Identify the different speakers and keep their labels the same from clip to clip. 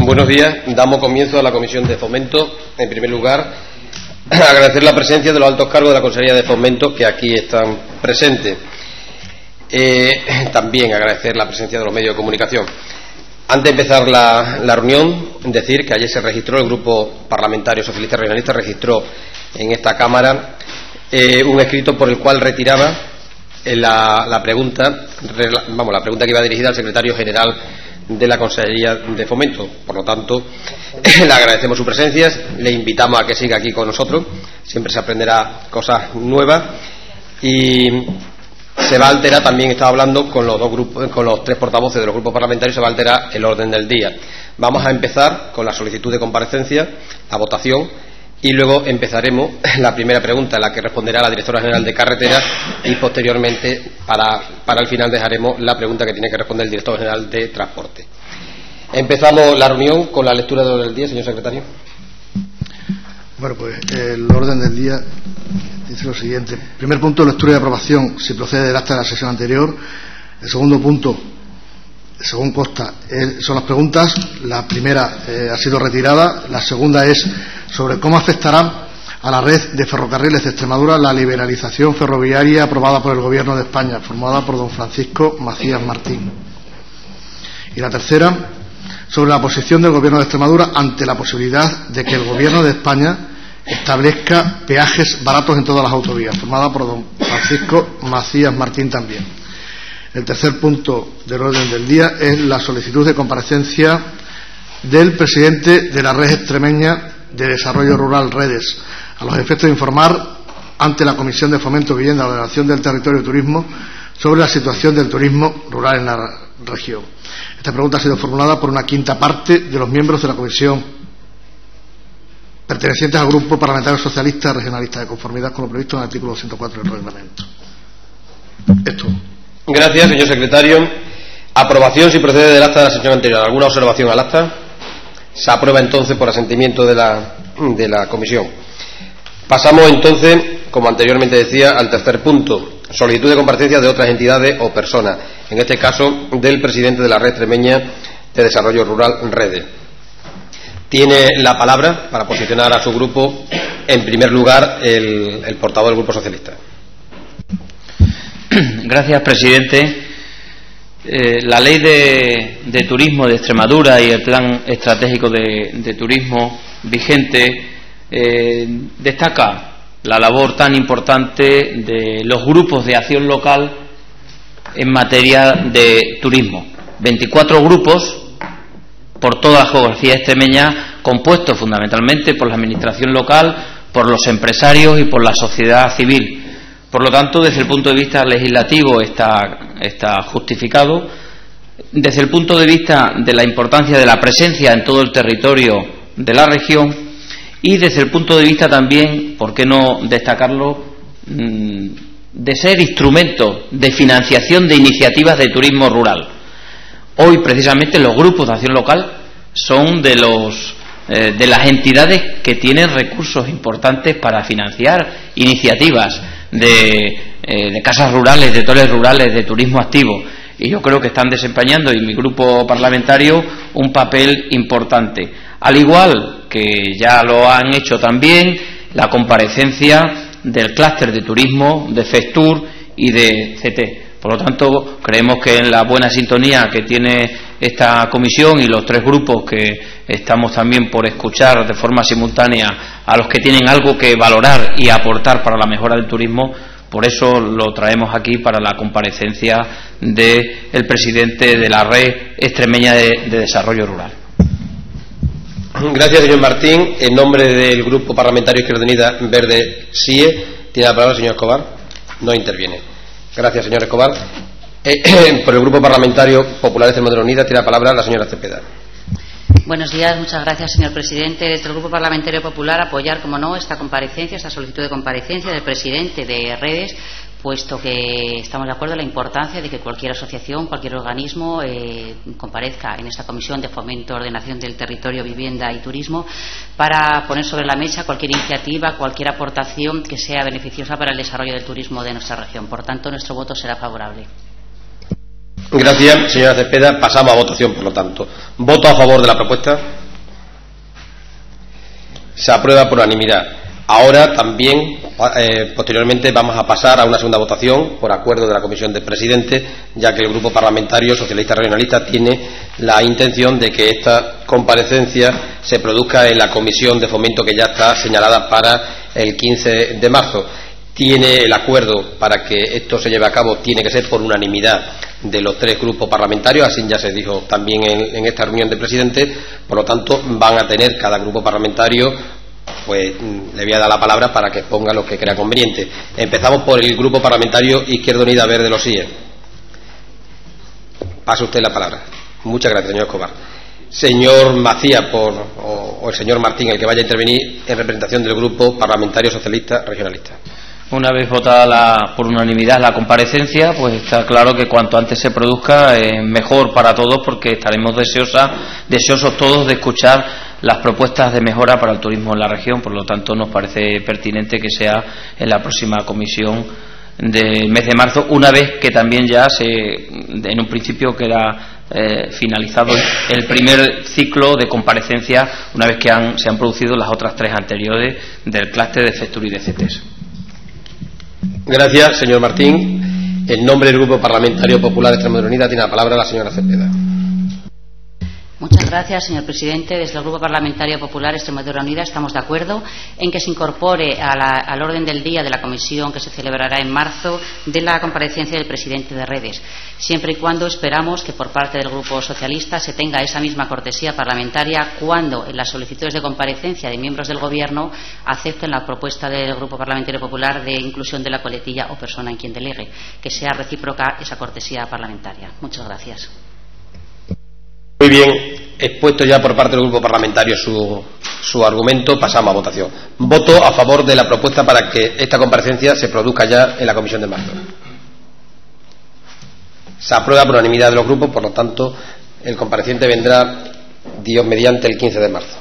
Speaker 1: Buenos días. Damos comienzo a la Comisión de Fomento. En primer lugar, agradecer la presencia de los altos cargos de la Consejería de Fomento que aquí están presentes. También agradecer la presencia de los medios de comunicación. Antes de empezar la reunión, decir que ayer se registró, el Grupo Parlamentario Socialista Regionalista registró en esta Cámara un escrito por el cual retiraba la pregunta que iba dirigida al Secretario General de la Consejería de Fomento. Por lo tanto, le agradecemos su presencia, le invitamos a que siga aquí con nosotros. Siempre se aprenderá cosas nuevas y se va a alterar. También estaba hablando con los dos grupos, con los tres portavoces de los grupos parlamentarios. Se va a alterar el orden del día. Vamos a empezar con la solicitud de comparecencia, la votación, y luego empezaremos la primera pregunta, la que responderá la Directora General de Carreteras, y posteriormente, para el final, dejaremos la pregunta que tiene que responder el Director General de Transporte. Empezamos la reunión con la lectura del orden del día, señor secretario.
Speaker 2: Bueno, pues el orden del día dice lo siguiente. Primer punto, lectura y aprobación, si procede del acta de la sesión anterior. El segundo punto, según consta, son las preguntas. La primera ha sido retirada. La segunda es sobre cómo afectará a la red de ferrocarriles de Extremadura la liberalización ferroviaria aprobada por el Gobierno de España, formulada por don Francisco Macías Martín. Y la tercera, sobre la posición del Gobierno de Extremadura ante la posibilidad de que el Gobierno de España establezca peajes baratos en todas las autovías, formada por don Francisco Macías Martín también. El tercer punto del orden del día es la solicitud de comparecencia del presidente de la Red Extremeña de Desarrollo Rural, Redes, a los efectos de informar ante la Comisión de Fomento, Vivienda y Ordenación del Territorio y Turismo sobre la situación del turismo rural en la región. Esta pregunta ha sido formulada por una quinta parte de los miembros de la Comisión pertenecientes al Grupo Parlamentario Socialista Regionalista, de conformidad con lo previsto en el artículo 104 del reglamento. Esto.
Speaker 1: Gracias, señor secretario. Aprobación si procede del acta de la sesión anterior. ¿Alguna observación al acta? Se aprueba entonces por asentimiento de la comisión. Pasamos entonces, como anteriormente decía, al tercer punto. Solicitud de comparecencia de otras entidades o personas. En este caso, del presidente de la Red Extremeña de Desarrollo Rural, Redes. Tiene la palabra para posicionar a su grupo, en primer lugar, el portavoz del Grupo Socialista.
Speaker 3: Gracias, presidente. La Ley de Turismo de Extremadura y el Plan Estratégico de Turismo vigente destaca la labor tan importante de los grupos de acción local en materia de turismo. 24 grupos por toda la geografía extremeña, compuestos fundamentalmente por la administración local, por los empresarios y por la sociedad civil. Por lo tanto, desde el punto de vista legislativo está justificado. Desde el punto de vista de la importancia de la presencia en todo el territorio de la región, y desde el punto de vista también, ¿por qué no destacarlo?, de ser instrumento de financiación de iniciativas de turismo rural. Hoy, precisamente, los grupos de acción local son de las entidades que tienen recursos importantes para financiar iniciativas de casas rurales, de torres rurales, de turismo activo, y yo creo que están desempeñando, y mi grupo parlamentario, un papel importante, al igual que ya lo han hecho también la comparecencia del clúster de turismo, de FESTUR y de CT. Por lo tanto, creemos que en la buena sintonía que tiene esta comisión y los tres grupos que estamos también por escuchar de forma simultánea a los que tienen algo que valorar y aportar para la mejora del turismo, por eso lo traemos aquí para la comparecencia del presidente de la Red Extremeña de Desarrollo Rural.
Speaker 1: Gracias, señor Martín. En nombre del Grupo Parlamentario Izquierda Unida Verde SIE, tiene la palabra el señor Escobar. No interviene. Gracias, señor Escobar. Por el Grupo Parlamentario Popular de Extremadura Unida tiene la palabra la señora Cepeda.
Speaker 4: Buenos días, muchas gracias, señor presidente. Desde el Grupo Parlamentario Popular apoyar, como no, esta comparecencia, esta solicitud de comparecencia del presidente de Redes, puesto que estamos de acuerdo en la importancia de que cualquier asociación, cualquier organismo comparezca en esta Comisión de Fomento, Ordenación del Territorio, Vivienda y Turismo para poner sobre la mesa cualquier iniciativa, cualquier aportación que sea beneficiosa para el desarrollo del turismo de nuestra región. Por tanto, nuestro voto será favorable.
Speaker 1: Gracias, señora Cepeda. Pasamos a votación, por lo tanto. ¿Voto a favor de la propuesta? Se aprueba por unanimidad. Ahora también, posteriormente, vamos a pasar a una segunda votación por acuerdo de la Comisión de Presidentes, ya que el Grupo Parlamentario Socialista Regionalista tiene la intención de que esta comparecencia se produzca en la Comisión de Fomento que ya está señalada para el 15 de marzo. Tiene el acuerdo para que esto se lleve a cabo, tiene que ser por unanimidad de los 3 grupos parlamentarios, así ya se dijo también en esta reunión de presidentes. Por lo tanto, van a tener cada grupo parlamentario, pues le voy a dar la palabra para que exponga lo que crea conveniente. Empezamos por el grupo parlamentario Izquierda Unida Verde Los Síes. Pasa usted la palabra. Muchas gracias, señor Escobar. Señor Macías o el señor Martín, el que vaya a intervenir en representación del grupo parlamentario socialista regionalista.
Speaker 3: Una vez votada por unanimidad la comparecencia, pues está claro que cuanto antes se produzca es mejor para todos, porque estaremos deseosos todos de escuchar las propuestas de mejora para el turismo en la región. Por lo tanto, nos parece pertinente que sea en la próxima comisión del mes de marzo, una vez que también ya en un principio queda finalizado el primer ciclo de comparecencias, una vez que se han producido las otras 3 anteriores del clúster de FESTUR y de CETES.
Speaker 1: Gracias, señor Martín. En nombre del Grupo Parlamentario Popular de Extremadura Unida tiene la palabra la señora Cepeda.
Speaker 4: Muchas gracias, señor presidente. Desde el Grupo Parlamentario Popular Extremadura Unida estamos de acuerdo en que se incorpore al orden del día de la comisión que se celebrará en marzo de la comparecencia del presidente de Redes, siempre y cuando esperamos que por parte del Grupo Socialista se tenga esa misma cortesía parlamentaria cuando en las solicitudes de comparecencia de miembros del Gobierno acepten la propuesta del Grupo Parlamentario Popular de inclusión de la coletilla o persona en quien delegue, que sea recíproca esa cortesía parlamentaria. Muchas gracias.
Speaker 1: Muy bien, expuesto ya por parte del Grupo Parlamentario su argumento, pasamos a votación. Voto a favor de la propuesta para que esta comparecencia se produzca ya en la comisión de marzo. Se aprueba por unanimidad de los grupos, por lo tanto, el compareciente vendrá, Dios mediante, el 15 de marzo.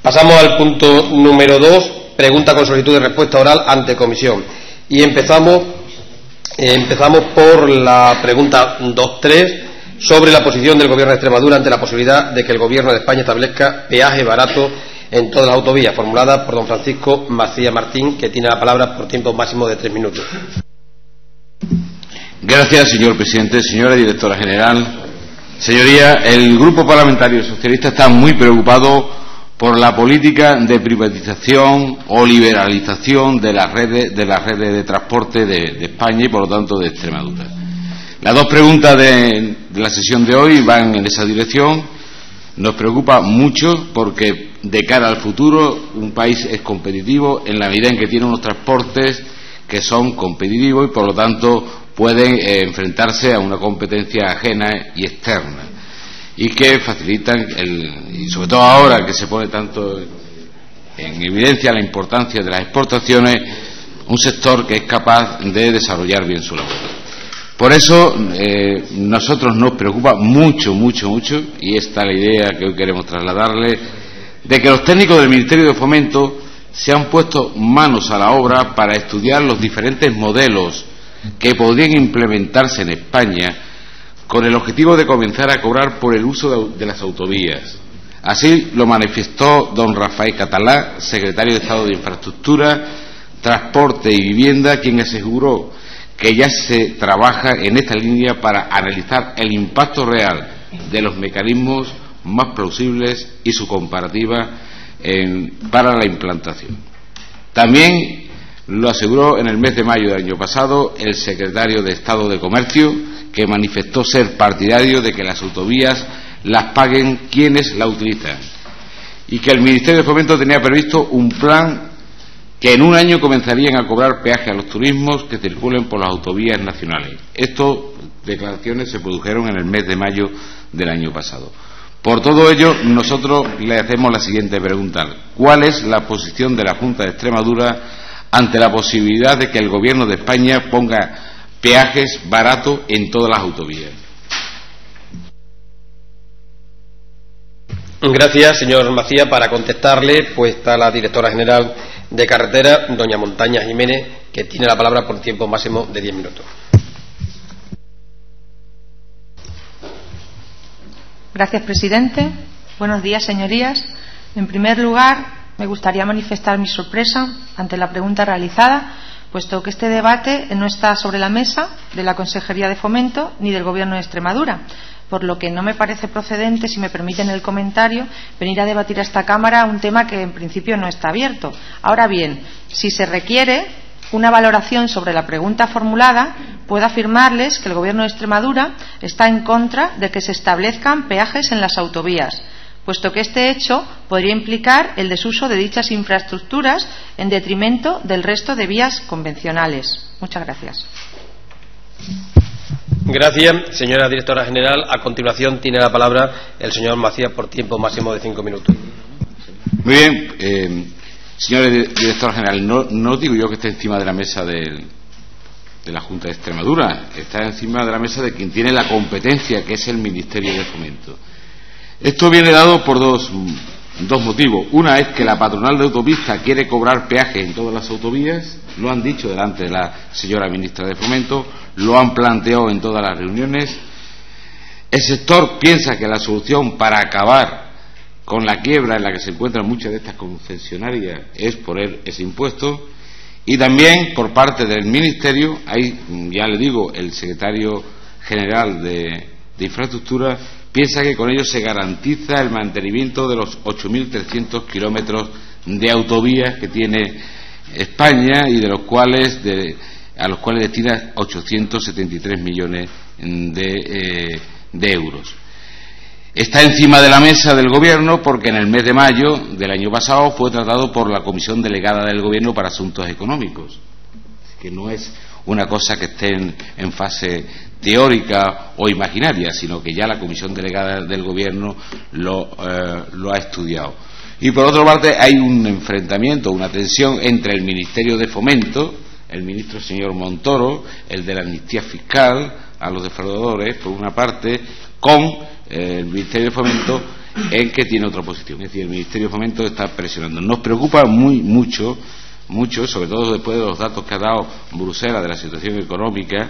Speaker 1: Pasamos al punto número 2, pregunta con solicitud de respuesta oral ante comisión. Y empezamos por la pregunta 2.3 sobre la posición del Gobierno de Extremadura ante la posibilidad de que el Gobierno de España establezca peaje barato en todas las autovías, formulada por don Francisco Macías Martín, que tiene la palabra por tiempo máximo de 3 minutos.
Speaker 5: Gracias, señor presidente. Señora directora general, señoría, el Grupo Parlamentario Socialista está muy preocupado por la política de privatización o liberalización de las redes de transporte de España y, por lo tanto, de Extremadura. Las 2 preguntas de la sesión de hoy van en esa dirección. Nos preocupa mucho porque, de cara al futuro, un país es competitivo en la medida en que tiene unos transportes que son competitivos y, por lo tanto, pueden enfrentarse a una competencia ajena y externa, y que facilitan y sobre todo ahora que se pone tanto en evidencia la importancia de las exportaciones, un sector que es capaz de desarrollar bien su labor. Por eso nosotros nos preocupa mucho, y esta es la idea que hoy queremos trasladarle, de que los técnicos del Ministerio de Fomento se han puesto manos a la obra para estudiar los diferentes modelos que podrían implementarse en España con el objetivo de comenzar a cobrar por el uso de las autovías. Así lo manifestó don Rafael Catalá, secretario de Estado de Infraestructura, Transporte y Vivienda, quien aseguró que ya se trabaja en esta línea para analizar el impacto real de los mecanismos más plausibles y su comparativa para la implantación. También lo aseguró en el mes de mayo del año pasado el secretario de Estado de Comercio, que manifestó ser partidario de que las autovías las paguen quienes la utilizan y que el Ministerio de Fomento tenía previsto un plan que en un año comenzarían a cobrar peaje a los turismos que circulen por las autovías nacionales. Estas declaraciones se produjeron en el mes de mayo del año pasado. Por todo ello, nosotros le hacemos la siguiente pregunta: ¿cuál es la posición de la Junta de Extremadura ante la posibilidad de que el Gobierno de España ponga peajes baratos en todas las autovías?
Speaker 1: Gracias, señor Macías. Para contestarle, pues está la directora general de Carretera, doña Montaña Jiménez, que tiene la palabra por tiempo máximo de 10 minutos.
Speaker 6: Gracias, presidente. Buenos días, señorías. En primer lugar, me gustaría manifestar mi sorpresa ante la pregunta realizada, puesto que este debate no está sobre la mesa de la Consejería de Fomento ni del Gobierno de Extremadura, por lo que no me parece procedente, si me permiten el comentario, venir a debatir a esta Cámara un tema que en principio no está abierto. Ahora bien, si se requiere una valoración sobre la pregunta formulada, puedo afirmarles que el Gobierno de Extremadura está en contra de que se establezcan peajes en las autovías, puesto que este hecho podría implicar el desuso de dichas infraestructuras en detrimento del resto de vías convencionales. Muchas gracias.
Speaker 1: Gracias, señora directora general. A continuación tiene la palabra el señor Macías por tiempo máximo de 5 minutos.
Speaker 5: Muy bien, señora directora general, no digo yo que esté encima de la mesa de la Junta de Extremadura, está encima de la mesa de quien tiene la competencia, que es el Ministerio de Fomento. Esto viene dado por dos motivos. Una es que la patronal de autopistas quiere cobrar peajes en todas las autovías, lo han dicho delante de la señora ministra de Fomento, lo han planteado en todas las reuniones. El sector piensa que la solución para acabar con la quiebra en la que se encuentran muchas de estas concesionarias es poner ese impuesto. Y también por parte del Ministerio, ahí ya le digo, el secretario general de Infraestructura piensa que con ello se garantiza el mantenimiento de los 8.300 kilómetros de autovías que tiene España y a los cuales destina 873 millones de euros. Está encima de la mesa del Gobierno porque en el mes de mayo del año pasado fue tratado por la Comisión Delegada del Gobierno para Asuntos Económicos, que no es una cosa que esté en fase teórica o imaginaria, sino que ya la Comisión Delegada del Gobierno lo ha estudiado. Y por otra parte hay un enfrentamiento, una tensión entre el Ministerio de Fomento, el ministro señor Montoro, el de la amnistía fiscal a los defraudadores, por una parte, con el Ministerio de Fomento, en que tiene otra posición. Es decir, el Ministerio de Fomento está presionando. Nos preocupa mucho, sobre todo después de los datos que ha dado Bruselas de la situación económica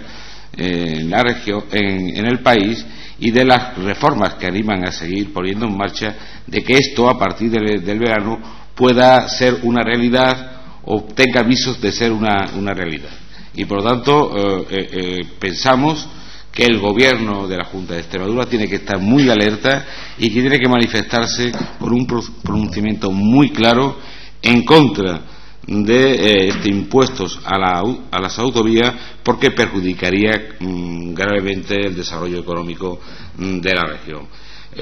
Speaker 5: en la región, en el país, y de las reformas que animan a seguir poniendo en marcha, de que esto a partir del verano pueda ser una realidad o tenga visos de ser una realidad. Y por lo tanto pensamos que el Gobierno de la Junta de Extremadura tiene que estar muy alerta y que tiene que manifestarse por un pronunciamiento muy claro en contra de impuestos a las autovías, porque perjudicaría gravemente el desarrollo económico de la región.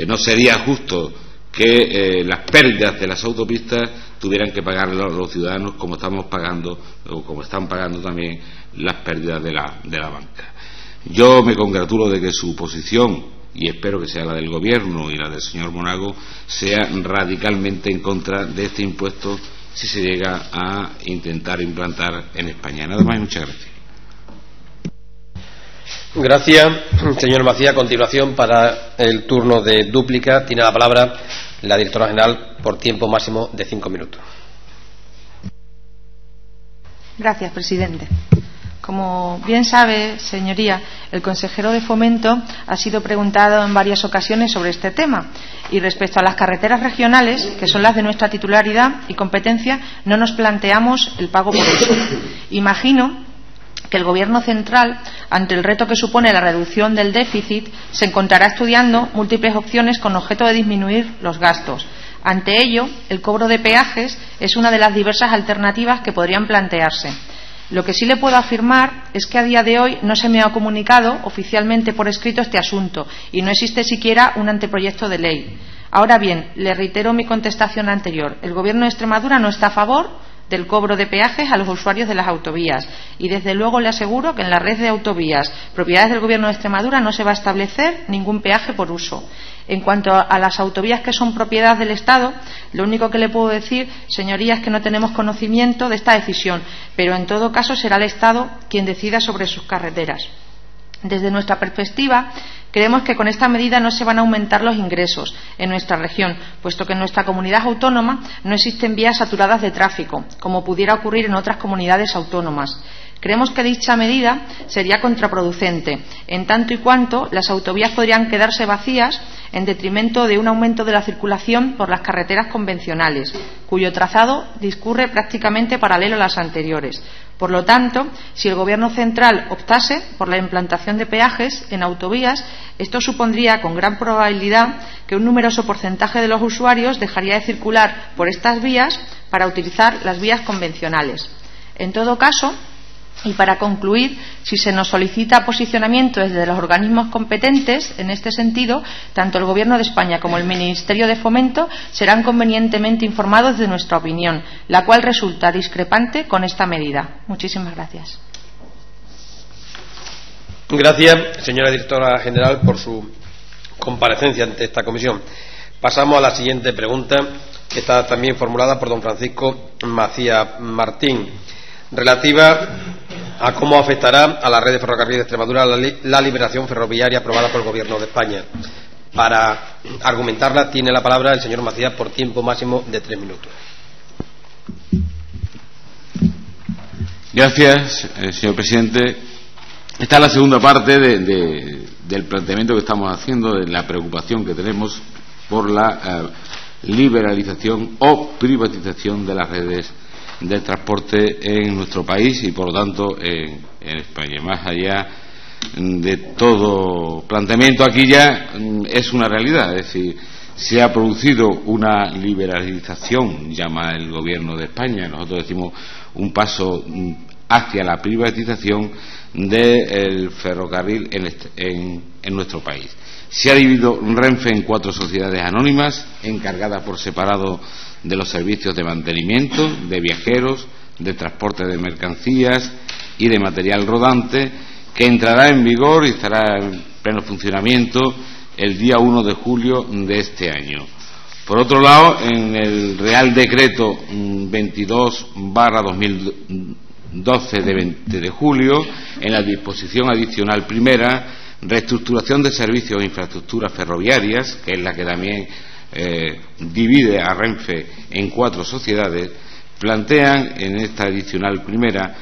Speaker 5: No sería justo que las pérdidas de las autopistas tuvieran que pagar los ciudadanos, como estamos pagando o como están pagando también las pérdidas de la banca. Yo me congratulo de que su posición, y espero que sea la del Gobierno y la del señor Monago, sea radicalmente en contra de este impuesto si se llega a intentar implantar en España. Nada más y muchas gracias.
Speaker 1: Gracias, señor Macías. A continuación, para el turno de dúplica, tiene la palabra la directora general por tiempo máximo de 5 minutos.
Speaker 6: Gracias, presidente. Como bien sabe, señoría, el consejero de Fomento ha sido preguntado en varias ocasiones sobre este tema, y respecto a las carreteras regionales, que son las de nuestra titularidad y competencia, no nos planteamos el pago por uso. Imagino que el Gobierno central, ante el reto que supone la reducción del déficit, se encontrará estudiando múltiples opciones con objeto de disminuir los gastos. Ante ello, el cobro de peajes es una de las diversas alternativas que podrían plantearse. Lo que sí le puedo afirmar es que a día de hoy no se me ha comunicado oficialmente por escrito este asunto y no existe siquiera un anteproyecto de ley. Ahora bien, le reitero mi contestación anterior. El Gobierno de Extremadura no está a favor del cobro de peajes a los usuarios de las autovías y desde luego le aseguro que en la red de autovías propiedades del Gobierno de Extremadura no se va a establecer ningún peaje por uso. En cuanto a las autovías que son propiedad del Estado, lo único que le puedo decir, señorías, es que no tenemos conocimiento de esta decisión, pero en todo caso será el Estado quien decida sobre sus carreteras. Desde nuestra perspectiva, creemos que con esta medida no se van a aumentar los ingresos en nuestra región, puesto que en nuestra comunidad autónoma no existen vías saturadas de tráfico, como pudiera ocurrir en otras comunidades autónomas. Creemos que dicha medida sería contraproducente, en tanto y cuanto las autovías podrían quedarse vacías en detrimento de un aumento de la circulación por las carreteras convencionales, cuyo trazado discurre prácticamente paralelo a las anteriores. Por lo tanto, si el Gobierno central optase por la implantación de peajes en autovías, esto supondría con gran probabilidad que un numeroso porcentaje de los usuarios dejaría de circular por estas vías para utilizar las vías convencionales. En todo caso, y para concluir, si se nos solicita posicionamiento desde los organismos competentes en este sentido, tanto el Gobierno de España como el Ministerio de Fomento serán convenientemente informados de nuestra opinión, la cual resulta discrepante con esta medida. Muchísimas gracias.
Speaker 1: Gracias, señora directora general, por su comparecencia ante esta comisión. Pasamos a la siguiente pregunta, que está también formulada por don Francisco Macías Martín, relativa a cómo afectará a la red de ferrocarriles de Extremadura la liberación ferroviaria aprobada por el Gobierno de España. Para argumentarla tiene la palabra el señor Macías por tiempo máximo de 3 minutos.
Speaker 5: Gracias, señor presidente. Esta es la segunda parte del planteamiento que estamos haciendo, de la preocupación que tenemos por la liberalización o privatización de las redes del transporte en nuestro país y, por lo tanto, en España. Más allá de todo planteamiento, aquí ya es una realidad, es decir, se ha producido una liberalización, llama el Gobierno de España, nosotros decimos un paso hacia la privatización del ferrocarril en nuestro país. Se ha dividido Renfe en 4 sociedades anónimas, encargadas por separado de los servicios de mantenimiento, de viajeros, de transporte de mercancías y de material rodante, que entrará en vigor y estará en pleno funcionamiento el día 1 de julio de este año. Por otro lado, en el Real Decreto 22/2012 de 20 de julio, en la disposición adicional primera, reestructuración de servicios e infraestructuras ferroviarias, que es la que también divide a Renfe en 4 sociedades, plantean en esta adicional primera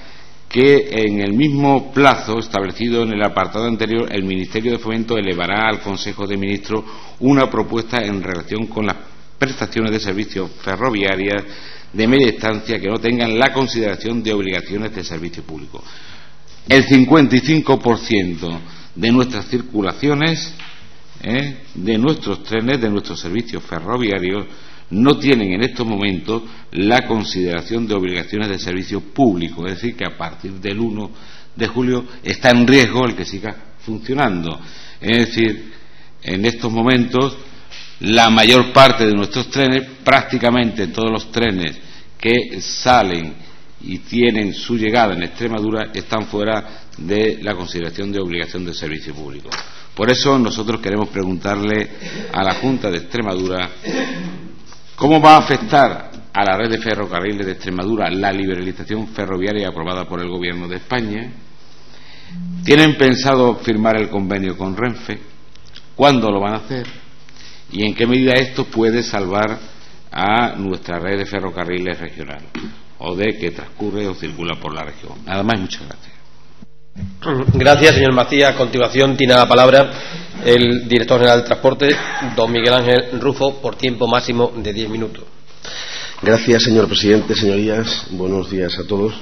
Speaker 5: que en el mismo plazo establecido en el apartado anterior, el Ministerio de Fomento elevará al Consejo de Ministros una propuesta en relación con las prestaciones de servicios ferroviarias de media distancia que no tengan la consideración de obligaciones de servicio público. El 55% de nuestras circulaciones, de nuestros trenes, de nuestros servicios ferroviarios, no tienen en estos momentos la consideración de obligaciones de servicio público, es decir, que a partir del 1 de julio está en riesgo el que siga funcionando. Es decir, en estos momentos la mayor parte de nuestros trenes, prácticamente todos los trenes que salen y tienen su llegada en Extremadura, están fuera de la consideración de obligación de servicio público. Por eso nosotros queremos preguntarle a la Junta de Extremadura cómo va a afectar a la red de ferrocarriles de Extremadura la liberalización ferroviaria aprobada por el Gobierno de España. ¿Tienen pensado firmar el convenio con Renfe? ¿Cuándo lo van a hacer? ¿Y en qué medida esto puede salvar a nuestra red de ferrocarriles regional o de que transcurre o circula por la región? Nada más, muchas gracias.
Speaker 1: Gracias, señor Macías. A continuación tiene la palabra el director general del transporte, don Miguel Ángel Rufo, por tiempo máximo de 10 minutos.
Speaker 7: Gracias, señor presidente, señorías. Buenos días a todos.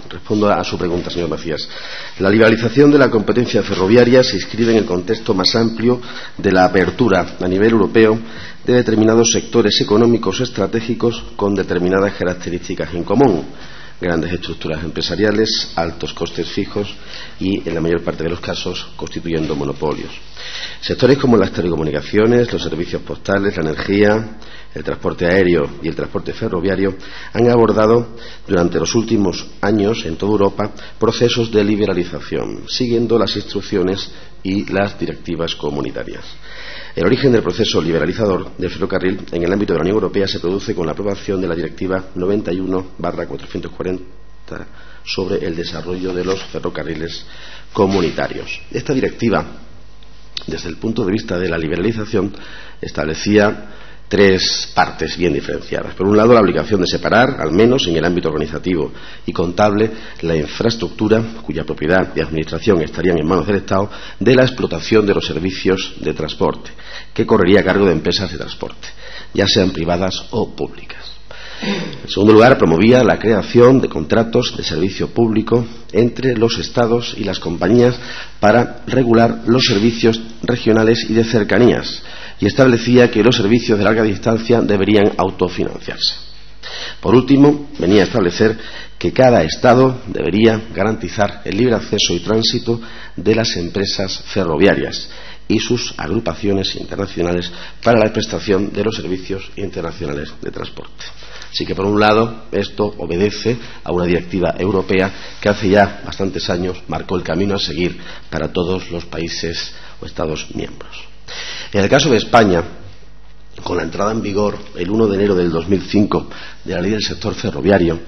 Speaker 7: Respondo a su pregunta, señor Macías. La liberalización de la competencia ferroviaria se inscribe en el contexto más amplio de la apertura a nivel europeo de determinados sectores económicos estratégicos con determinadas características en común: grandes estructuras empresariales, altos costes fijos y, en la mayor parte de los casos, constituyendo monopolios. Sectores como las telecomunicaciones, los servicios postales, la energía, el transporte aéreo y el transporte ferroviario han abordado durante los últimos años en toda Europa procesos de liberalización, siguiendo las instrucciones y las directivas comunitarias. El origen del proceso liberalizador del ferrocarril en el ámbito de la Unión Europea se produce con la aprobación de la Directiva 91/440 sobre el desarrollo de los ferrocarriles comunitarios. Esta directiva, desde el punto de vista de la liberalización, establecía tres partes bien diferenciadas. Por un lado, la obligación de separar, al menos en el ámbito organizativo y contable, la infraestructura cuya propiedad y administración estarían en manos del Estado de la explotación de los servicios de transporte, que correría a cargo de empresas de transporte, ya sean privadas o públicas. En segundo lugar, promovía la creación de contratos de servicio público entre los Estados y las compañías para regular los servicios regionales y de cercanías, y establecía que los servicios de larga distancia deberían autofinanciarse. Por último, venía a establecer que cada Estado debería garantizar el libre acceso y tránsito de las empresas ferroviarias y sus agrupaciones internacionales para la prestación de los servicios internacionales de transporte. Así que, por un lado, esto obedece a una directiva europea que hace ya bastantes años marcó el camino a seguir para todos los países o Estados miembros. En el caso de España, con la entrada en vigor el 1 de enero del 2005 de la Ley del Sector Ferroviario,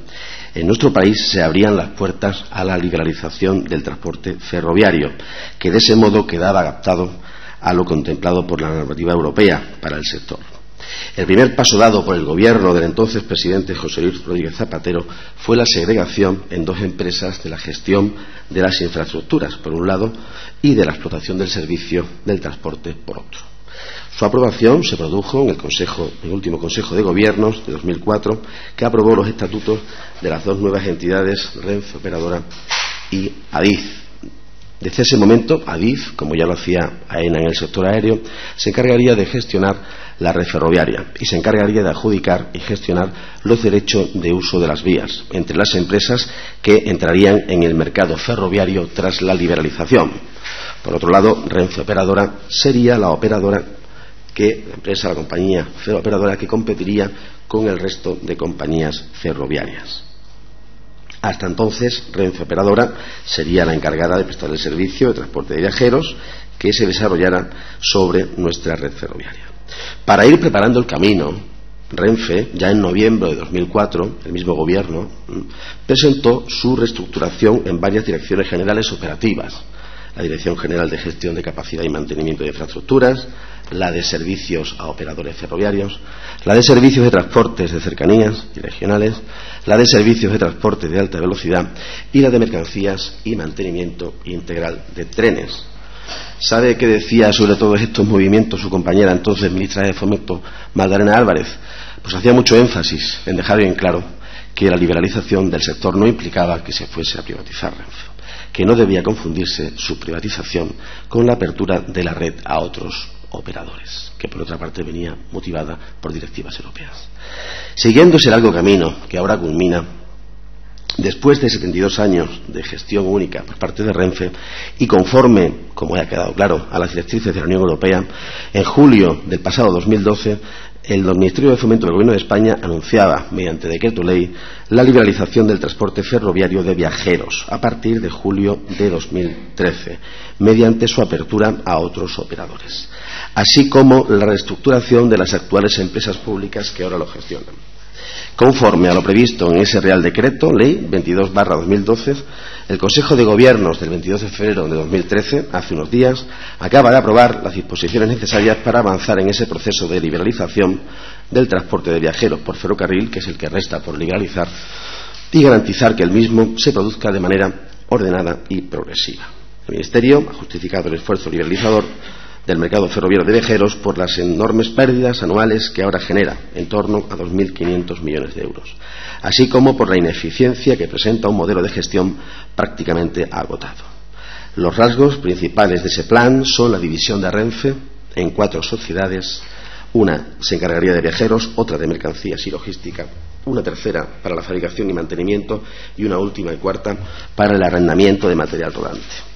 Speaker 7: en nuestro país se abrían las puertas a la liberalización del transporte ferroviario, que de ese modo quedaba adaptado a lo contemplado por la normativa europea para el sector. El primer paso dado por el gobierno del entonces presidente José Luis Rodríguez Zapatero fue la segregación en dos empresas de la gestión de las infraestructuras, por un lado, y de la explotación del servicio del transporte, por otro. Su aprobación se produjo en el último Consejo de Gobiernos de 2004, que aprobó los estatutos de las dos nuevas entidades, Renfe Operadora y Adif. Desde ese momento, Adif, como ya lo hacía AENA en el sector aéreo, se encargaría de gestionar la red ferroviaria y se encargaría de adjudicar y gestionar los derechos de uso de las vías entre las empresas que entrarían en el mercado ferroviario tras la liberalización. Por otro lado, Renfe Operadora sería la compañía ferrooperadora que competiría con el resto de compañías ferroviarias. Hasta entonces, Renfe Operadora sería la encargada de prestar el servicio de transporte de viajeros que se desarrollara sobre nuestra red ferroviaria. Para ir preparando el camino, Renfe, ya en noviembre de 2004, el mismo gobierno presentó su reestructuración en varias direcciones generales operativas: la Dirección General de Gestión de Capacidad y Mantenimiento de Infraestructuras, la de Servicios a Operadores Ferroviarios, la de Servicios de Transportes de Cercanías y Regionales, la de Servicios de Transporte de Alta Velocidad y la de Mercancías y Mantenimiento Integral de Trenes. ¿Sabe qué decía sobre todos estos movimientos su compañera entonces ministra de Fomento, Magdalena Álvarez? Pues hacía mucho énfasis en dejar bien claro que la liberalización del sector no implicaba que se fuese a privatizar Renfe, que no debía confundirse su privatización con la apertura de la red a otros operadores, que por otra parte venía motivada por directivas europeas. Siguiendo ese largo camino que ahora culmina, después de 72 años de gestión única por parte de Renfe y conforme, como ya ha quedado claro, a las directrices de la Unión Europea, en julio del pasado 2012 el Ministerio de Fomento del Gobierno de España anunciaba, mediante decreto ley, la liberalización del transporte ferroviario de viajeros a partir de julio de 2013, mediante su apertura a otros operadores, así como la reestructuración de las actuales empresas públicas que ahora lo gestionan. Conforme a lo previsto en ese Real Decreto Ley 22/2012, el Consejo de Gobiernos del 22 de febrero de 2013, hace unos días, acaba de aprobar las disposiciones necesarias para avanzar en ese proceso de liberalización del transporte de viajeros por ferrocarril, que es el que resta por liberalizar, y garantizar que el mismo se produzca de manera ordenada y progresiva. El Ministerio ha justificado el esfuerzo liberalizador del mercado ferroviario de viajeros por las enormes pérdidas anuales que ahora genera, en torno a 2.500 millones de euros, así como por la ineficiencia que presenta un modelo de gestión prácticamente agotado. Los rasgos principales de ese plan son la división de Renfe en 4 sociedades: una se encargaría de viajeros, otra de mercancías y logística, una tercera para la fabricación y mantenimiento y una última y cuarta para el arrendamiento de material rodante.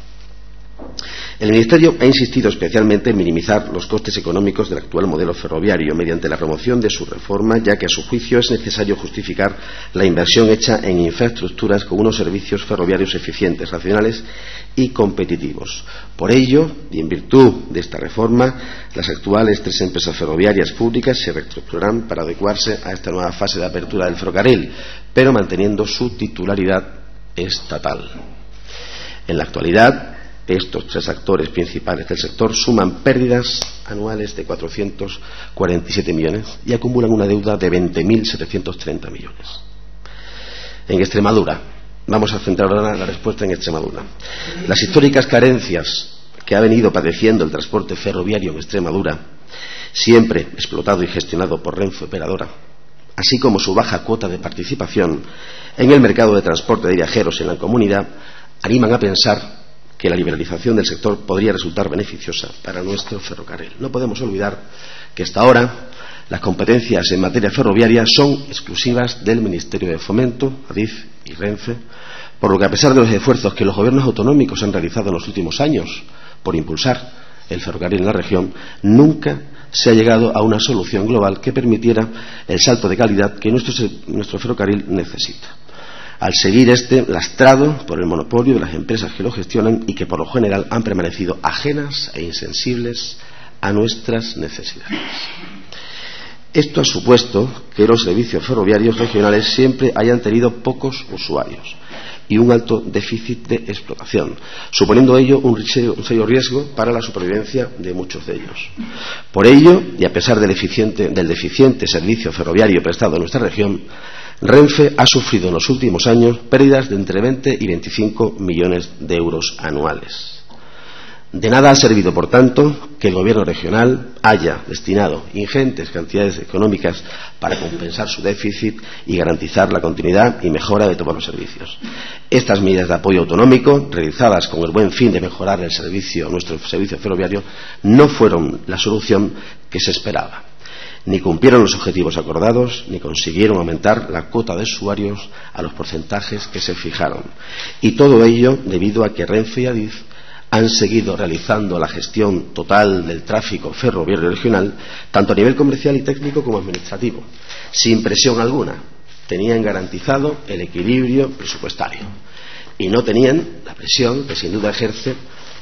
Speaker 7: El Ministerio ha insistido especialmente en minimizar los costes económicos del actual modelo ferroviario mediante la promoción de su reforma, ya que a su juicio es necesario justificar la inversión hecha en infraestructuras con unos servicios ferroviarios eficientes, racionales y competitivos. Por ello, y en virtud de esta reforma, las actuales 3 empresas ferroviarias públicas se reestructurarán para adecuarse a esta nueva fase de apertura del ferrocarril, pero manteniendo su titularidad estatal. En la actualidad, estos 3 actores principales del sector suman pérdidas anuales de 447 millones y acumulan una deuda de 20.730 millones. En Extremadura, vamos a centrar ahora la respuesta en Extremadura. Las históricas carencias que ha venido padeciendo el transporte ferroviario en Extremadura, siempre explotado y gestionado por Renfe Operadora, así como su baja cuota de participación en el mercado de transporte de viajeros en la comunidad, animan a pensar que la liberalización del sector podría resultar beneficiosa para nuestro ferrocarril. No podemos olvidar que hasta ahora las competencias en materia ferroviaria son exclusivas del Ministerio de Fomento, Adif y Renfe, por lo que a pesar de los esfuerzos que los gobiernos autonómicos han realizado en los últimos años por impulsar el ferrocarril en la región, nunca se ha llegado a una solución global que permitiera el salto de calidad que nuestro ferrocarril necesita, al seguir lastrado por el monopolio de las empresas que lo gestionan y que por lo general han permanecido ajenas e insensibles a nuestras necesidades. Esto ha supuesto que los servicios ferroviarios regionales siempre hayan tenido pocos usuarios y un alto déficit de explotación, suponiendo ello un serio riesgo para la supervivencia de muchos de ellos. Por ello, y a pesar del deficiente servicio ferroviario prestado en nuestra región, Renfe ha sufrido en los últimos años pérdidas de entre 20 y 25 millones de euros anuales. De nada ha servido, por tanto, que el Gobierno regional haya destinado ingentes cantidades económicas para compensar su déficit y garantizar la continuidad y mejora de todos los servicios. Estas medidas de apoyo autonómico, realizadas con el buen fin de mejorar nuestro servicio ferroviario, no fueron la solución que se esperaba. Ni cumplieron los objetivos acordados, ni consiguieron aumentar la cuota de usuarios a los porcentajes que se fijaron. Y todo ello debido a que Renfe y Adif han seguido realizando la gestión total del tráfico ferroviario regional, tanto a nivel comercial y técnico como administrativo, sin presión alguna. Tenían garantizado el equilibrio presupuestario y no tenían la presión que sin duda ejerce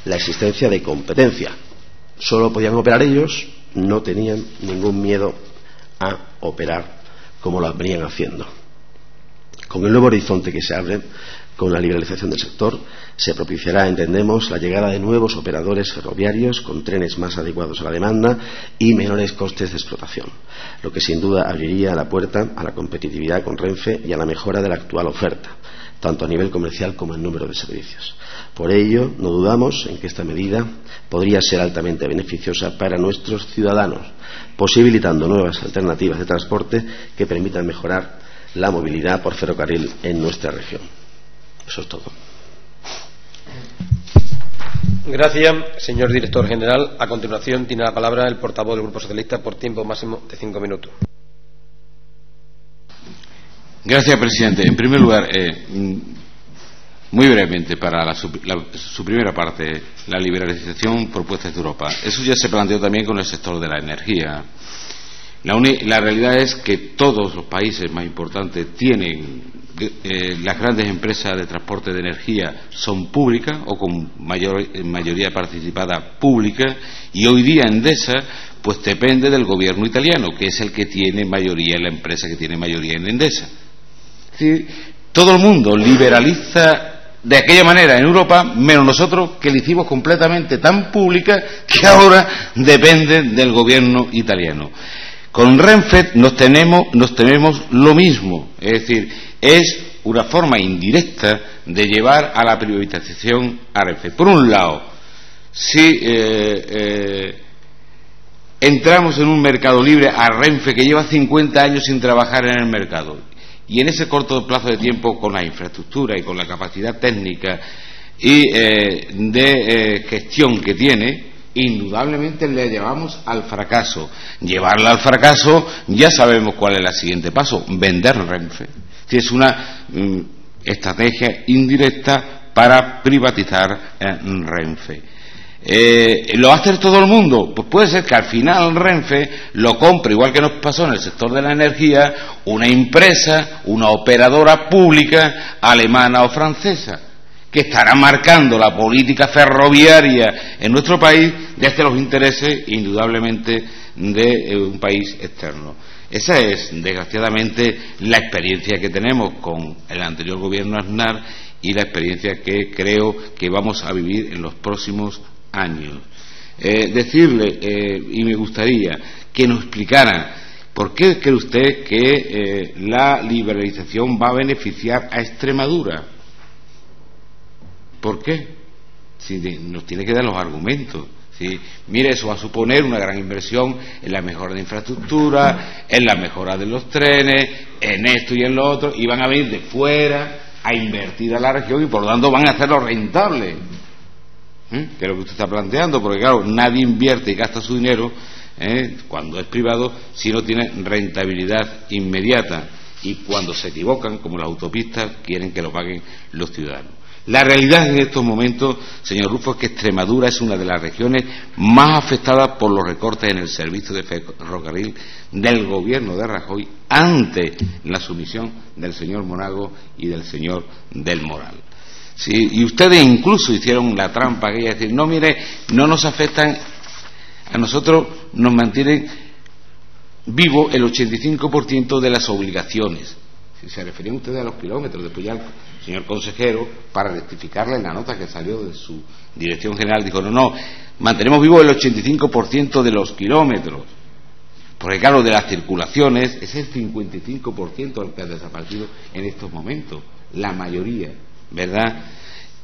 Speaker 7: la existencia de competencia. Solo podían operar ellos, no tenían ningún miedo a operar como lo venían haciendo. Con el nuevo horizonte que se abre con la liberalización del sector, se propiciará, entendemos, la llegada de nuevos operadores ferroviarios con trenes más adecuados a la demanda y menores costes de explotación, lo que sin duda abriría la puerta a la competitividad con Renfe y a la mejora de la actual oferta, tanto a nivel comercial como en número de servicios. Por ello, no dudamos en que esta medida podría ser altamente beneficiosa para nuestros ciudadanos, posibilitando nuevas alternativas de transporte que permitan mejorar la movilidad por ferrocarril en nuestra región. Eso es todo.
Speaker 1: Gracias, señor director general. A continuación tiene la palabra el portavoz del Grupo Socialista por tiempo máximo de 5 minutos.
Speaker 5: Gracias, presidente. En primer lugar, muy brevemente, para su primera parte, la liberalización propuesta de Europa. Eso ya se planteó también con el sector de la energía. La realidad es que todos los países más importantes tienen las grandes empresas de transporte de energía son públicas o con mayoría participada pública, y hoy día Endesa pues depende del gobierno italiano, que es el que tiene mayoría, la empresa que tiene mayoría en Endesa. Es decir, todo el mundo liberaliza de aquella manera en Europa, menos nosotros, que la hicimos completamente tan pública que ahora depende del gobierno italiano. Con Renfe nos tememos lo mismo, es decir, es una forma indirecta de llevar a la privatización a Renfe. Por un lado, si entramos en un mercado libre a Renfe, que lleva 50 años sin trabajar en el mercado, y en ese corto plazo de tiempo, con la infraestructura y con la capacidad técnica y de gestión que tiene, indudablemente le llevamos al fracaso. Llevarla al fracaso, ya sabemos cuál es el siguiente paso: vender Renfe. Es una estrategia indirecta para privatizar Renfe. ¿Lo va a hacer todo el mundo? Pues puede ser que al final Renfe lo compre, igual que nos pasó en el sector de la energía, una empresa, una operadora pública alemana o francesa, que estará marcando la política ferroviaria en nuestro país desde los intereses, indudablemente, de un país externo. Esa es, desgraciadamente, la experiencia que tenemos con el anterior gobierno Aznar y la experiencia que creo que vamos a vivir en los próximos años. Decirle, y me gustaría que nos explicara por qué cree usted que la liberalización va a beneficiar a Extremadura. ¿Por qué? Si nos tiene que dar los argumentos. ¿Sí? Mire, eso va a suponer una gran inversión en la mejora de infraestructura, en la mejora de los trenes, en esto y en lo otro, y van a venir de fuera a invertir a la región y por lo tanto van a hacerlo rentable. Que es lo que usted está planteando, porque claro, nadie invierte y gasta su dinero cuando es privado si no tiene rentabilidad inmediata, y cuando se equivocan, como las autopistas, quieren que lo paguen los ciudadanos. La realidad en estos momentos, señor Rufo, es que Extremadura es una de las regiones más afectadas por los recortes en el servicio de ferrocarril del gobierno de Rajoy ante la sumisión del señor Monago y del señor del Moral. Sí, y ustedes incluso hicieron la trampa aquella de decir, no, mire, no nos afectan, a nosotros nos mantienen vivo el 85% de las obligaciones. Si se referían ustedes a los kilómetros, después ya el señor consejero, para rectificarle en la nota que salió de su dirección general, dijo, no, mantenemos vivo el 85% de los kilómetros, porque claro, de las circulaciones es el 55% el que ha desaparecido en estos momentos, la mayoría, ¿verdad?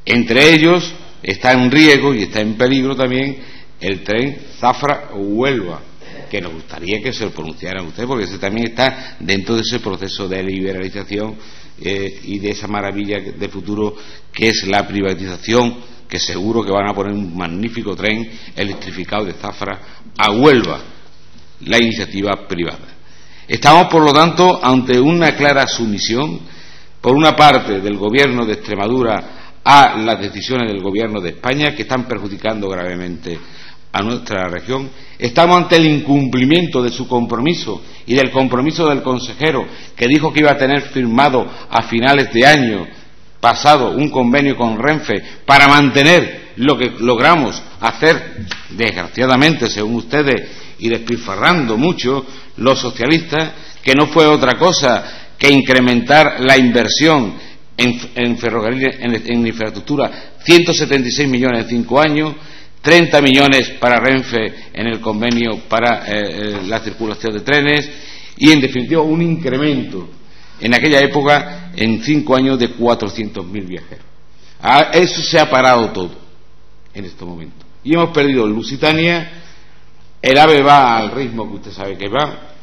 Speaker 5: Entre ellos está en riesgo y está en peligro también el tren Zafra-Huelva, que nos gustaría que se lo pronunciaran ustedes, porque ese también está dentro de ese proceso de liberalización y de esa maravilla de futuro que es la privatización, que seguro que van a poner un magnífico tren electrificado de Zafra a Huelva, la iniciativa privada. Estamos, por lo tanto, ante una clara sumisión, por una parte, del gobierno de Extremadura a las decisiones del gobierno de España, que están perjudicando gravemente a nuestra región. Estamos ante el incumplimiento de su compromiso y del compromiso del consejero, que dijo que iba a tener firmado a finales de año pasado un convenio con Renfe para mantener lo que logramos hacer, desgraciadamente, según ustedes, y despilfarrando mucho los socialistas, que no fue otra cosa que incrementar la inversión en ferrocarril, en infraestructura, 176 millones en 5 años, 30 millones para Renfe en el convenio para la circulación de trenes, y en definitiva un incremento en aquella época en 5 años de 400.000 viajeros. Eso se ha parado todo en estos momentos y hemos perdido Lusitania. El AVE va al ritmo que usted sabe que va,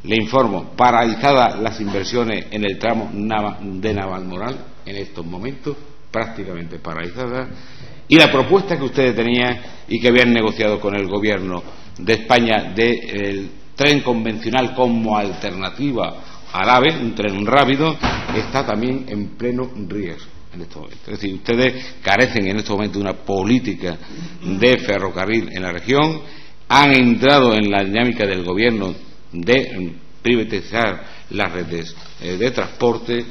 Speaker 5: le informo, paralizadas las inversiones en el tramo de Navalmoral en estos momentos, prácticamente paralizadas. Y la propuesta que ustedes tenían y que habían negociado con el gobierno de España del tren convencional como alternativa al AVE, un tren rápido, está también en pleno riesgo en estos momentos. Es decir, ustedes carecen en estos momentos de una política de ferrocarril en la región, han entrado en la dinámica del gobierno de privatizar las redes de transporte.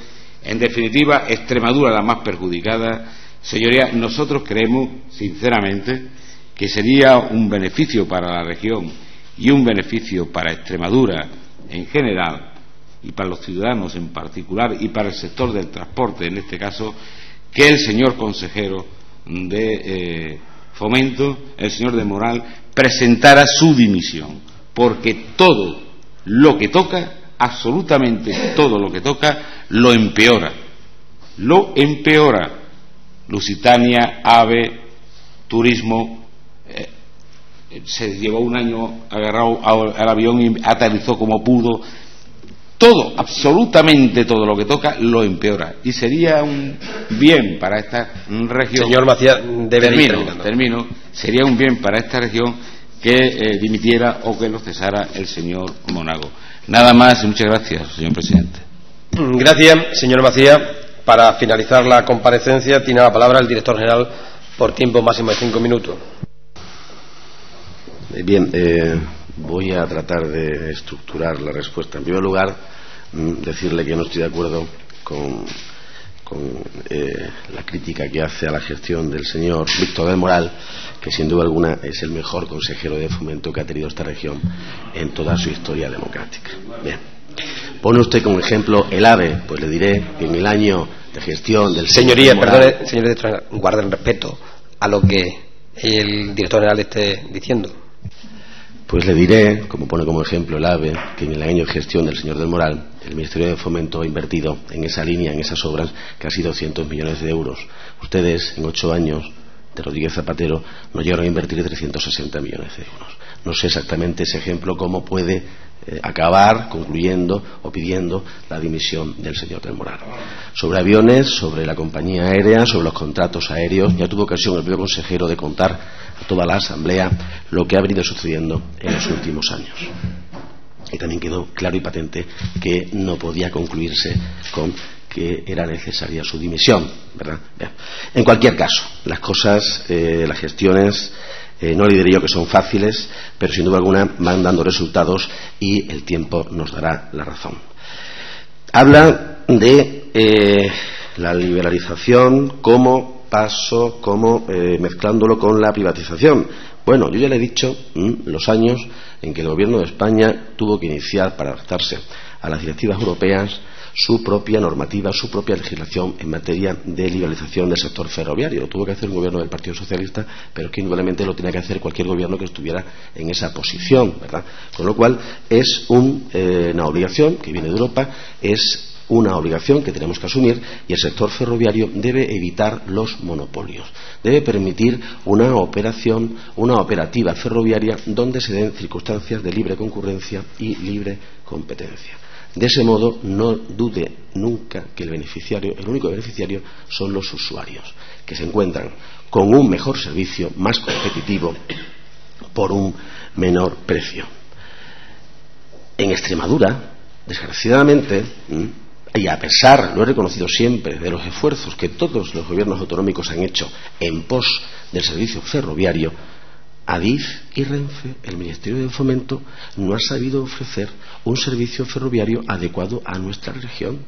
Speaker 5: En definitiva, Extremadura la más perjudicada. Señorías, nosotros creemos sinceramente que sería un beneficio para la región y un beneficio para Extremadura en general y para los ciudadanos en particular y para el sector del transporte en este caso, que el señor consejero de Fomento, el señor de Moral, presentara su dimisión, porque todo lo que toca, absolutamente todo lo que toca, lo empeora. Lusitania, AVE, turismo, se llevó un año agarrado al avión y aterrizó como pudo. Todo, absolutamente todo lo que toca lo empeora, y sería un bien para esta región.
Speaker 1: Señor Macías,
Speaker 5: termino. Sería un bien para esta región que dimitiera o que lo cesara el señor Monago. Nada más y muchas gracias, señor presidente.
Speaker 1: Gracias, señor Macías. Para finalizar la comparecencia tiene la palabra el director general por tiempo máximo de 5 minutos.
Speaker 7: Bien, voy a tratar de estructurar la respuesta. En primer lugar, decirle que no estoy de acuerdo con la crítica que hace a la gestión del señor Víctor del Moral, que sin duda alguna es el mejor consejero de Fomento que ha tenido esta región en toda su historia democrática. Bien. Pone usted como ejemplo el AVE, pues le diré que en el año de gestión del
Speaker 1: Señoría, perdone, señor director, guarden respeto a lo que el director general esté diciendo.
Speaker 7: Pues le diré, como pone como ejemplo el AVE, que en el año de gestión del señor del Moral, el Ministerio de Fomento ha invertido en esa línea, en esas obras, casi 200 millones de euros. Ustedes, en 8 años de Rodríguez Zapatero, no llegaron a invertir 360 millones de euros. No sé exactamente ese ejemplo cómo puede acabar concluyendo o pidiendo la dimisión del señor del Moral. Sobre aviones, sobre la compañía aérea, sobre los contratos aéreos, ya tuvo ocasión el propio consejero de contar a toda la Asamblea lo que ha venido sucediendo en los últimos años. Y también quedó claro y patente que no podía concluirse con que era necesaria su dimisión, ¿verdad? Bien. En cualquier caso, las cosas, las gestiones, no le diré yo que son fáciles, pero sin duda alguna van dando resultados y el tiempo nos dará la razón. Habla de la liberalización como paso, como mezclándolo con la privatización. Bueno, yo ya le he dicho los años en que el Gobierno de España tuvo que iniciar, para adaptarse a las directivas europeas, su propia normativa, su propia legislación en materia de liberalización del sector ferroviario. Lo tuvo que hacer un gobierno del Partido Socialista, pero es que indudablemente lo tenía que hacer cualquier gobierno que estuviera en esa posición, ¿verdad? Con lo cual es una obligación que viene de Europa, es una obligación que tenemos que asumir, y el sector ferroviario debe evitar los monopolios, debe permitir una operativa ferroviaria donde se den circunstancias de libre concurrencia y libre competencia. De ese modo, no dude nunca que el único beneficiario son los usuarios, que se encuentran con un mejor servicio, más competitivo, por un menor precio. En Extremadura, desgraciadamente, y a pesar, lo he reconocido siempre, de los esfuerzos que todos los gobiernos autonómicos han hecho en pos del servicio ferroviario, Adif y Renfe, el Ministerio de Fomento, no ha sabido ofrecer un servicio ferroviario adecuado a nuestra región.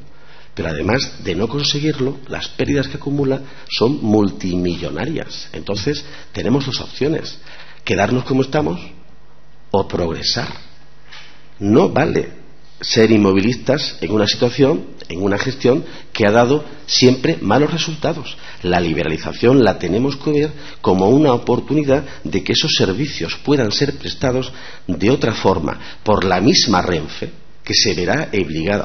Speaker 7: Pero además de no conseguirlo, las pérdidas que acumula son multimillonarias. Entonces tenemos dos opciones: quedarnos como estamos o progresar. No vale ser inmovilistas en una situación, en una gestión que ha dado siempre malos resultados. La liberalización la tenemos que ver como una oportunidad de que esos servicios puedan ser prestados de otra forma por la misma Renfe, que se verá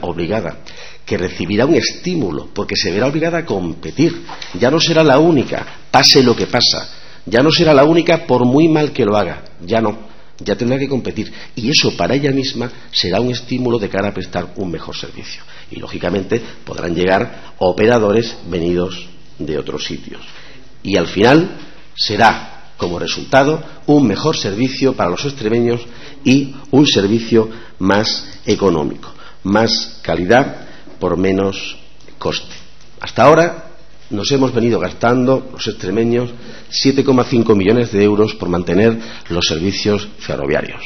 Speaker 7: obligada, que recibirá un estímulo, porque se verá obligada a competir. Ya no será la única, pase lo que pasa. Ya no será la única por muy mal que lo haga. Ya no. Ya tendrá que competir, y eso para ella misma será un estímulo de cara a prestar un mejor servicio, y lógicamente podrán llegar operadores venidos de otros sitios, y al final será como resultado un mejor servicio para los extremeños y un servicio más económico, más calidad por menos coste. Hasta ahora nos hemos venido gastando, los extremeños, 7,5 millones de euros por mantener los servicios ferroviarios.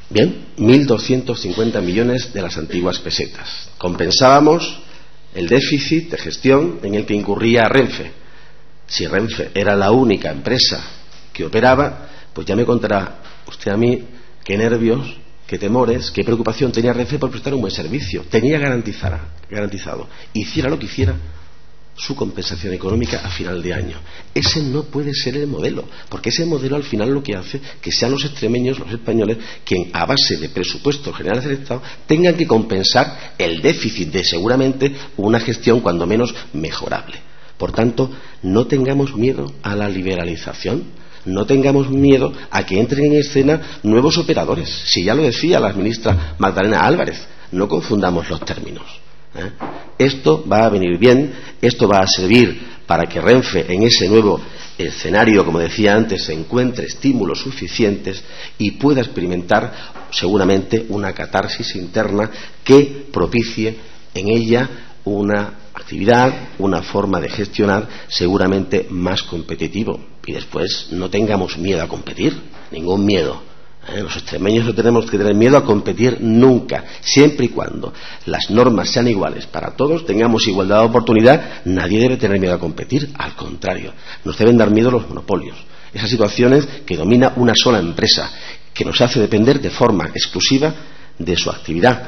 Speaker 7: Bien, 1.250 millones de las antiguas pesetas. Compensábamos el déficit de gestión en el que incurría Renfe. Si Renfe era la única empresa que operaba, pues ya me contará usted a mí qué nervios, qué temores, qué preocupación tenía Renfe por prestar un buen servicio. Tenía garantizado, hiciera lo que hiciera, su compensación económica a final de año. Ese no puede ser el modelo, porque ese modelo al final lo que hace que sean los extremeños, los españoles, quien a base de presupuestos generales del Estado tengan que compensar el déficit de seguramente una gestión cuando menos mejorable. Por tanto, no tengamos miedo a la liberalización, no tengamos miedo a que entren en escena nuevos operadores. Si ya lo decía la ministra Magdalena Álvarez, no confundamos los términos. Esto va a venir bien, esto va a servir para que Renfe en ese nuevo escenario, como decía antes, encuentre estímulos suficientes y pueda experimentar seguramente una catarsis interna que propicie en ella una actividad, una forma de gestionar seguramente más competitivo. Y después no tengamos miedo a competir, ningún miedo. Los extremeños no tenemos que tener miedo a competir nunca, siempre y cuando las normas sean iguales para todos, tengamos igualdad de oportunidad. Nadie debe tener miedo a competir, al contrario, nos deben dar miedo los monopolios, esas situaciones que domina una sola empresa, que nos hace depender de forma exclusiva de su actividad,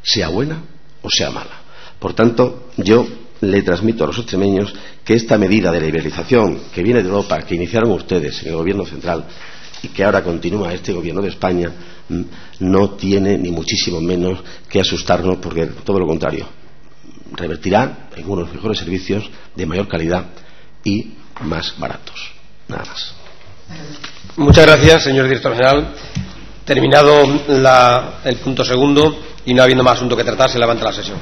Speaker 7: sea buena o sea mala. Por tanto, yo le transmito a los extremeños que esta medida de liberalización que viene de Europa, que iniciaron ustedes en el Gobierno central y que ahora continúa este Gobierno de España, no tiene ni muchísimo menos que asustarnos, porque todo lo contrario, revertirá en unos mejores servicios de mayor calidad y más baratos. Nada más.
Speaker 1: Muchas gracias, señor director general. Terminado el punto segundo y no habiendo más asunto que tratar, se levanta la sesión.